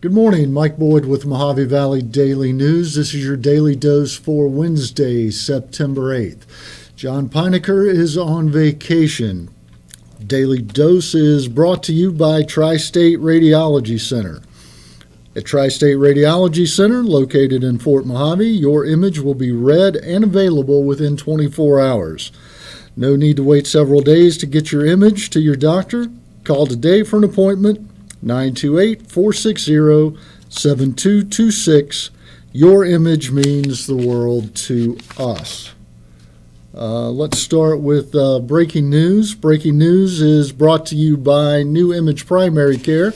Good morning, Mike Boyd with Mojave Valley Daily News. This is your daily dose for Wednesday, September 8th. John Pinecker is on vacation. Daily Dose is brought to you by Tri-State Radiology Center. At Tri-State Radiology Center, located in Fort Mojave, your image will be read and available within 24 hours. No need to wait several days to get your image to your doctor. Call today for an appointment, 928-460-7226. Your image means the world to us. Let's start with breaking news. Breaking news is brought to you by New Image Primary Care.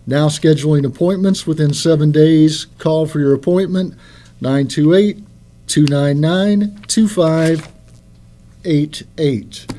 Now scheduling appointments within 7 days. Call for your appointment, 928-299-2588.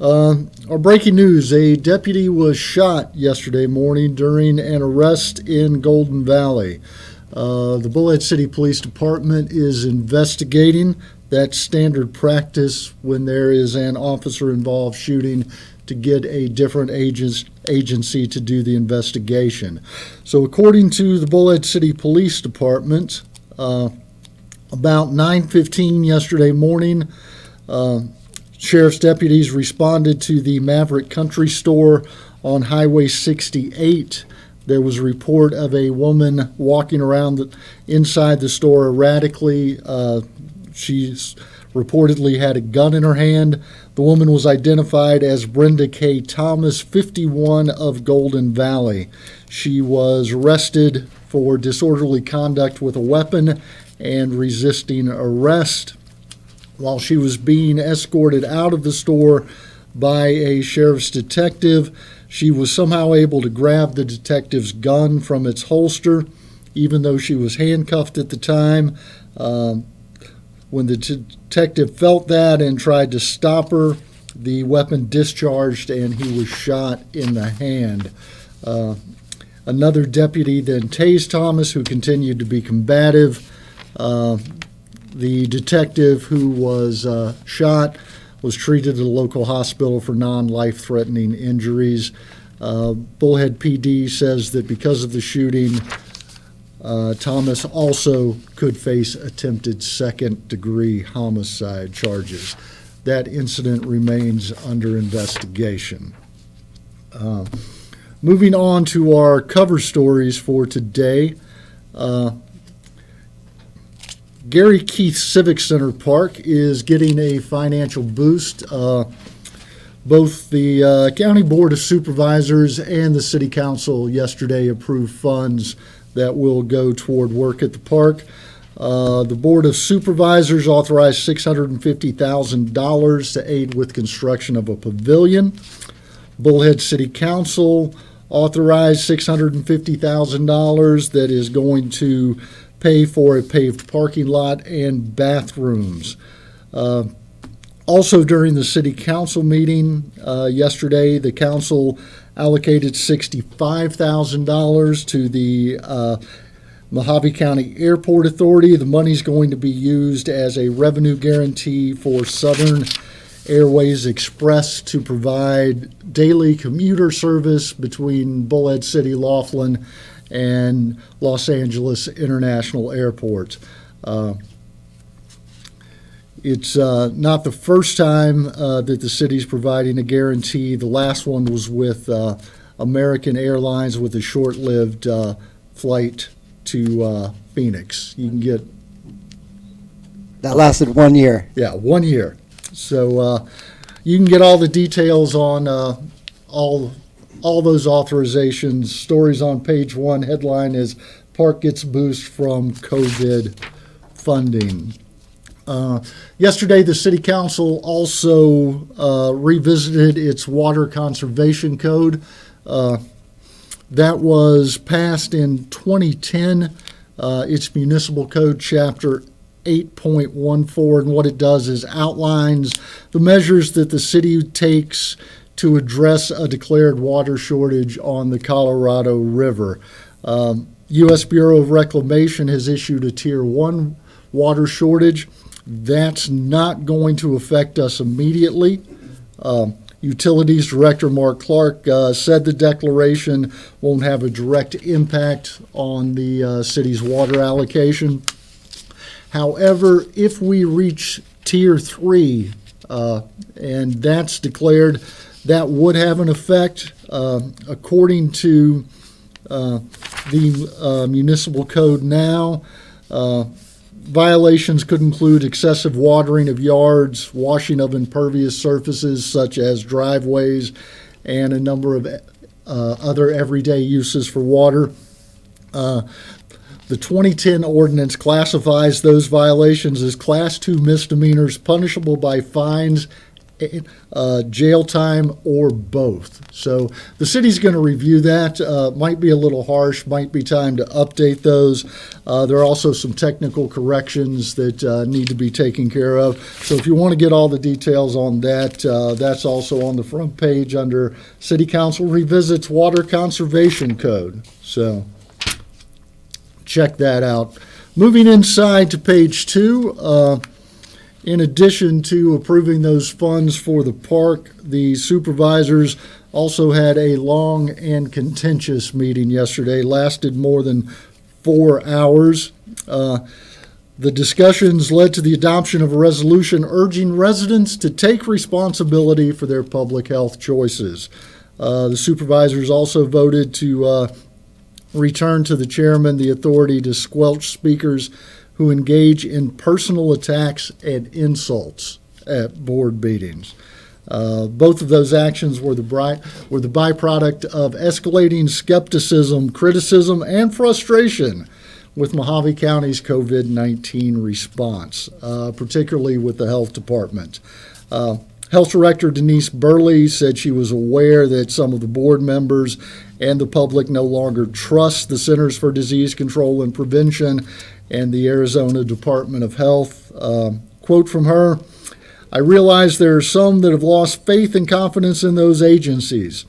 Our breaking news, a deputy was shot yesterday morning during an arrest in Golden Valley. The Bullhead City Police Department is investigating. That's standard practice when there is an officer-involved shooting to get a different agency to do the investigation. So according to the Bullhead City Police Department, about 9:15 yesterday morning, sheriff's deputies responded to the Maverick Country Store on Highway 68. There was a report of a woman walking around inside the store erratically. She reportedly had a gun in her hand. The woman was identified as Brenda K. Thomas, 51, of Golden Valley. She was arrested for disorderly conduct with a weapon and resisting arrest. While she was being escorted out of the store by a sheriff's detective, she was somehow able to grab the detective's gun from its holster, even though she was handcuffed at the time. When the detective felt that and tried to stop her, the weapon discharged and he was shot in the hand. Another deputy then tased Thomas, who continued to be combative. The detective who was shot was treated at a local hospital for non-life-threatening injuries. Bullhead PD says that because of the shooting, Thomas also could face attempted second-degree homicide charges. That incident remains under investigation. Moving on to our cover stories for today. Gary Keith Civic Center Park is getting a financial boost. Both the County Board of Supervisors and the City Council yesterday approved funds that will go toward work at the park. The Board of Supervisors authorized $650,000 to aid with construction of a pavilion. Bullhead City Council authorized $650,000 that is going to pay for a paved parking lot and bathrooms. Also during the City Council meeting yesterday, the Council allocated $65,000 to the Mojave County Airport Authority. The money is going to be used as a revenue guarantee for Southern Airways Express to provide daily commuter service between Bullhead City, Laughlin, and Los Angeles International Airport. It's not the first time that the city's providing a guarantee. The last one was with American Airlines with a short-lived flight to Phoenix. You can get... That lasted 1 year. Yeah, 1 year. So you can get all the details on all those authorizations. Stories on page 1. Headline is Park Gets Boost from COVID Funding. Yesterday, the City Council also revisited its Water Conservation Code. That was passed in 2010. It's Municipal Code Chapter 8.14, and what it does is outlines the measures that the city takes to address a declared water shortage on the Colorado River. U.S. Bureau of Reclamation has issued a Tier 1 water shortage. That's not going to affect us immediately. Utilities Director Mark Clark said the declaration won't have a direct impact on the city's water allocation. However, if we reach Tier 3, and that's declared, that would have an effect. According to the municipal code now, violations could include excessive watering of yards, washing of impervious surfaces such as driveways, and a number of other everyday uses for water. The 2010 ordinance classifies those violations as Class 2 misdemeanors punishable by fines, jail time, or both. So the city's going to review that. Might be a little harsh, might be time to update those. There are also some technical corrections that need to be taken care of. So if you want to get all the details on that, that's also on the front page under City Council Revisits Water Conservation Code. So check that out. Moving inside to page 2, in addition to approving those funds for the park, the supervisors also had a long and contentious meeting yesterday, lasted more than 4 hours. The discussions led to the adoption of a resolution urging residents to take responsibility for their public health choices. The supervisors also voted to return to the chairman the authority to squelch speakers who engage in personal attacks and insults at board meetings. Both of those actions were the byproduct of escalating skepticism, criticism, and frustration with Mojave County's COVID-19 response, particularly with the health department. Health Director Denise Burley said she was aware that some of the board members and the public no longer trust the Centers for Disease Control and Prevention and the Arizona Department of Health. Quote from her, "I realize there are some that have lost faith and confidence in those agencies.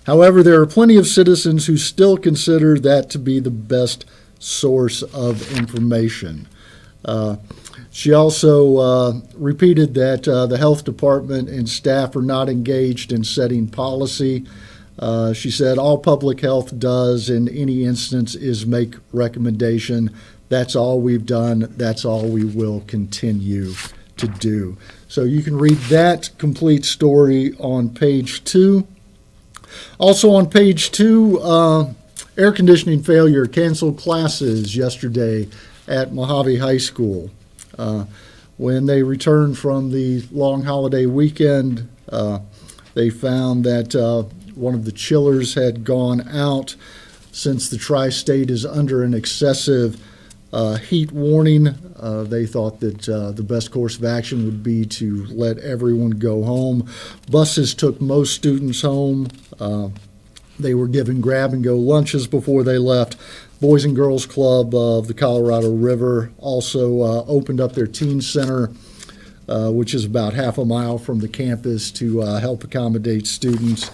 However, there are plenty of citizens who still consider that to be the best source of information." She also repeated that the health department and staff are not engaged in setting policy. She said all public health does in any instance is make recommendation. That's all we've done. That's all we will continue to do. So you can read that complete story on page 2. Also on page 2, air conditioning failure canceled classes yesterday at Mojave High School. When they returned from the long holiday weekend, they found that one of the chillers had gone out. Since the tri-state is under an excessive heat warning, they thought that the best course of action would be to let everyone go home. Buses took most students home. They were given grab-and-go lunches before they left. Boys and Girls Club of the Colorado River also opened up their teen center, which is about half a mile from the campus, to help accommodate students.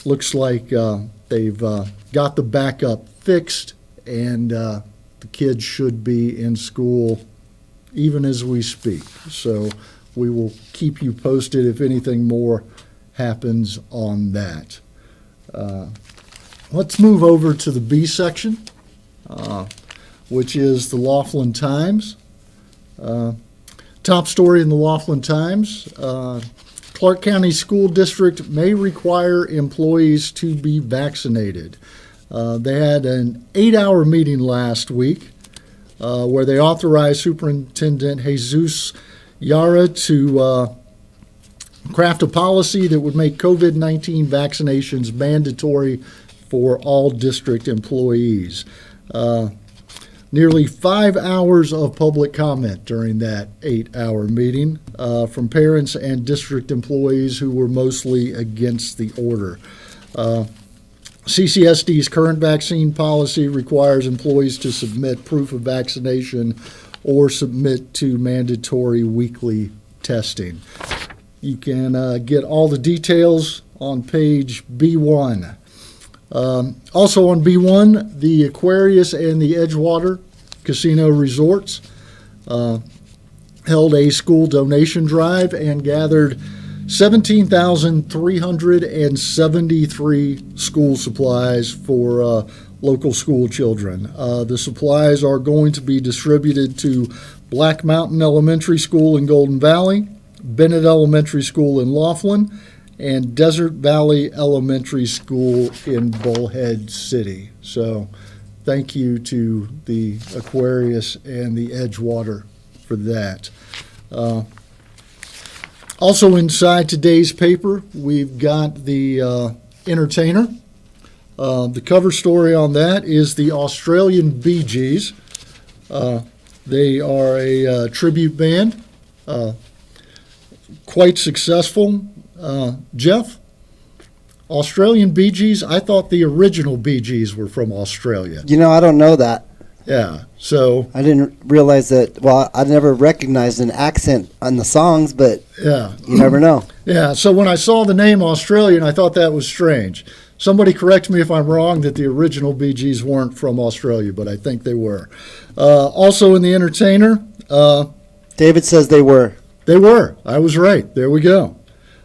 Looks like they've got the backup fixed, and the kids should be in school even as we speak. So we will keep you posted if anything more happens on that. Let's move over to the B section, which is the Laughlin Times. Top story in the Laughlin Times, Clark County School District may require employees to be vaccinated. They had an 8-hour meeting last week where they authorized Superintendent Jesus Yara to craft a policy that would make COVID-19 vaccinations mandatory for all district employees. Nearly 5 hours of public comment during that 8-hour meeting from parents and district employees who were mostly against the order. CCSD's current vaccine policy requires employees to submit proof of vaccination or submit to mandatory weekly testing. You can get all the details on page B1. Also on B1, the Aquarius and the Edgewater Casino Resorts held a school donation drive and gathered 17,373 school supplies for local school children. The supplies are going to be distributed to Black Mountain Elementary School in Golden Valley, Bennett Elementary School in Laughlin, and Desert Valley Elementary School in Bullhead City. So thank you to the Aquarius and the Edgewater for that. Also inside today's paper, we've got the Entertainer. The cover story on that is the Australian Bee Gees. They are a tribute band, quite successful. Jeff, Australian Bee Gees, I thought the original Bee Gees were from Australia. I don't know that. Yeah, so. I didn't realize that. Well, I never recognized an accent on the songs, but yeah, you never know. Yeah, so when I saw the name Australian, I thought that was strange. Somebody correct me if I'm wrong that the original Bee Gees weren't from Australia, but I think they were. Also in the Entertainer. David says they were. They were. I was right. There we go.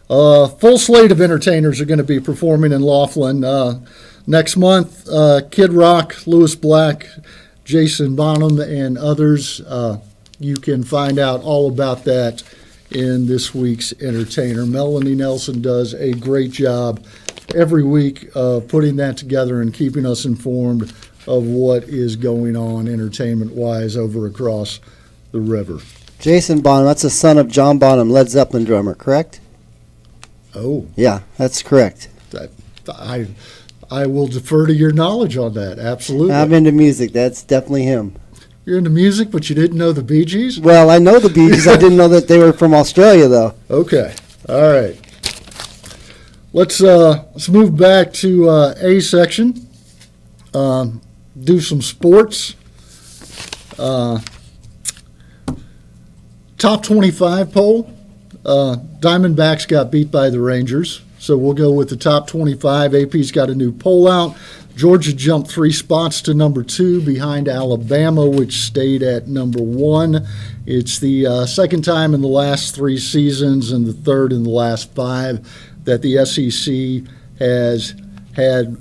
Full slate of entertainers are going to be performing in Laughlin next month. Kid Rock, Lewis Black, Jason Bonham, and others. You can find out all about that in this week's Entertainer. Melanie Nelson does a great job every week putting that together and keeping us informed of what is going on entertainment-wise over across the river. Jason Bonham, that's the son of John Bonham, Led Zeppelin drummer, correct? Oh. Yeah, that's correct. I will defer to your knowledge on that, absolutely. I'm into music. That's definitely him. You're into music, but you didn't know the Bee Gees? Well, I know the Bee Gees. I didn't know that they were from Australia, though. Okay, all right. Let's move back to A section, do some sports. Top 25 poll. Diamondbacks got beat by the Rangers, so we'll go with the top 25. AP's got a new poll out. Georgia jumped 3 spots to number 2 behind Alabama, which stayed at number 1. It's the second time in the last 3 seasons and the third in the last 5 that the SEC has had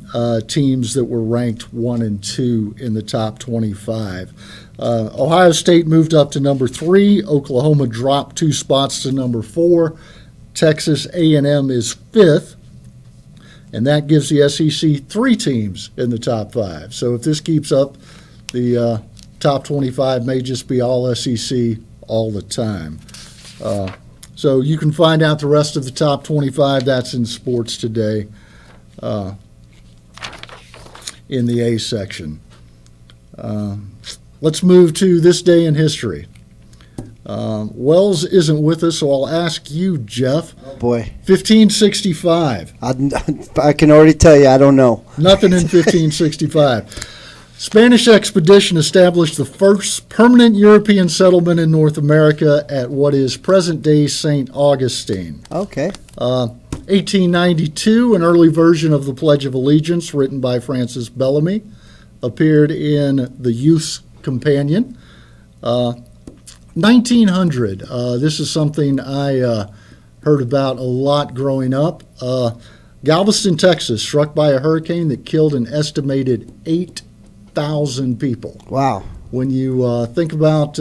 teams that were ranked 1 and 2 in the top 25. Ohio State moved up to number 3. Oklahoma dropped 2 spots to number 4. Texas A&M is 5th, and that gives the SEC 3 teams in the top 5. So if this keeps up, the top 25 may just be all SEC all the time. So you can find out the rest of the top 25. That's in Sports Today in the A section. Let's move to this day in history. Wells isn't with us, so I'll ask you, Jeff. Oh, boy. 1565. I can already tell you I don't know. Nothing in 1565. Spanish expedition established the first permanent European settlement in North America at what is present-day St. Augustine. Okay. 1892, an early version of the Pledge of Allegiance written by Francis Bellamy appeared in the Youth's Companion. 1900, this is something I heard about a lot growing up. Galveston, Texas, struck by a hurricane that killed an estimated 8,000 people. Wow. When you think about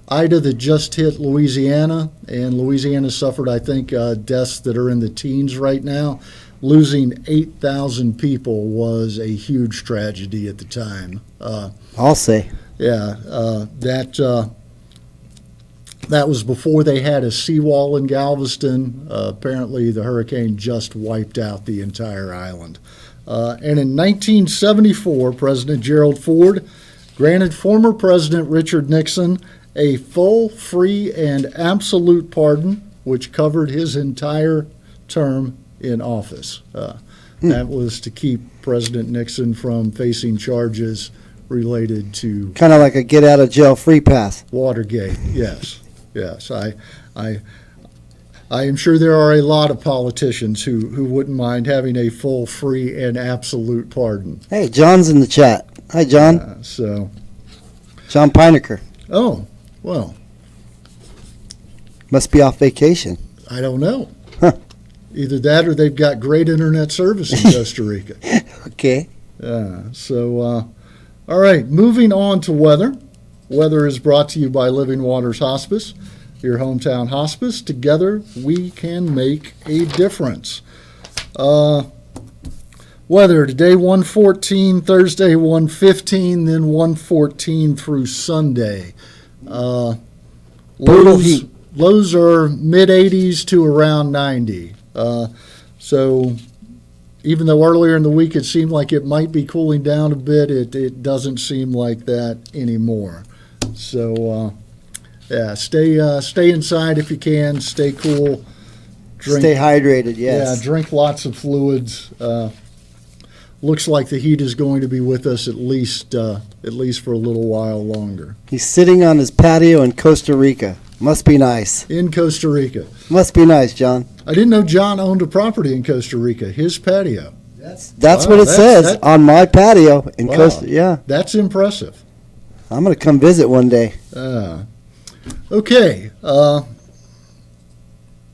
Ida that just hit Louisiana, and Louisiana suffered, I think, deaths that are in the teens right now, losing 8,000 people was a huge tragedy at the time. I'll say. Yeah, that was before they had a seawall in Galveston. Apparently, the hurricane just wiped out the entire island. And in 1974, President Gerald Ford granted former President Richard Nixon a full, free, and absolute pardon, which covered his entire term in office. That was to keep President Nixon from facing charges related to Kind of like a get-out-of-jail-free pass. Watergate. Yes, yes. I am sure there are a lot of politicians who wouldn't mind having a full, free, and absolute pardon. Hey, John's in the chat. Hi, John. John Pinecker. Oh, well, Must be off vacation. I don't know. Huh. Either that or they've got great internet service in Costa Rica. Okay. All right, moving on to weather. Weather is brought to you by Living Waters Hospice, your hometown hospice. Together, we can make a difference. Weather today 114, Thursday 115, then 114 through Sunday. Brutal heat. Lows are mid 80s to around 90. So even though earlier in the week it seemed like it might be cooling down a bit, it doesn't seem like that anymore. So stay inside if you can. Stay cool. Stay hydrated, yes. Yeah, drink lots of fluids. Looks like the heat is going to be with us at least for a little while longer. He's sitting on his patio in Costa Rica. Must be nice. In Costa Rica. Must be nice, John. I didn't know John owned a property in Costa Rica, his patio. That's Wow, what it says that- on my patio in Wow. Costa. Yeah, That's impressive. I'm gonna come visit one day. Okay.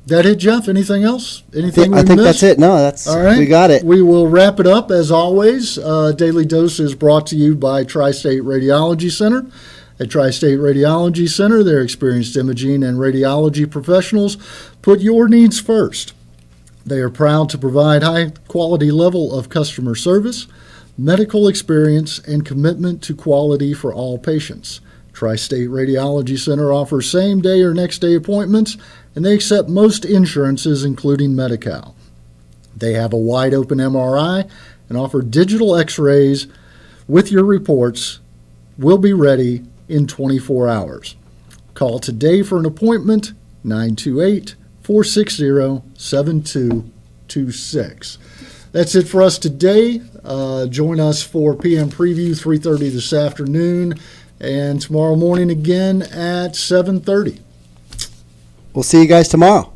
That it, Jeff? Anything else? Anything I we think missed? that's it. No, that's All right. we got it. We will wrap it up as always. Daily Dose is brought to you by Tri-State Radiology Center. At Tri-State Radiology Center, their experienced imaging and radiology professionals put your needs first. They are proud to provide high quality level of customer service, medical experience, and commitment to quality for all patients. Tri-State Radiology Center offers same-day or next-day appointments, and they accept most insurances, including Medi-Cal. They have a wide-open MRI and offer digital x-rays with your reports. Will be ready in 24 hours. Call today for an appointment, 928-460-7226. That's it for us today. Join us for PM Preview, 3:30 this afternoon, and tomorrow morning again at 7:30. We'll see you guys tomorrow.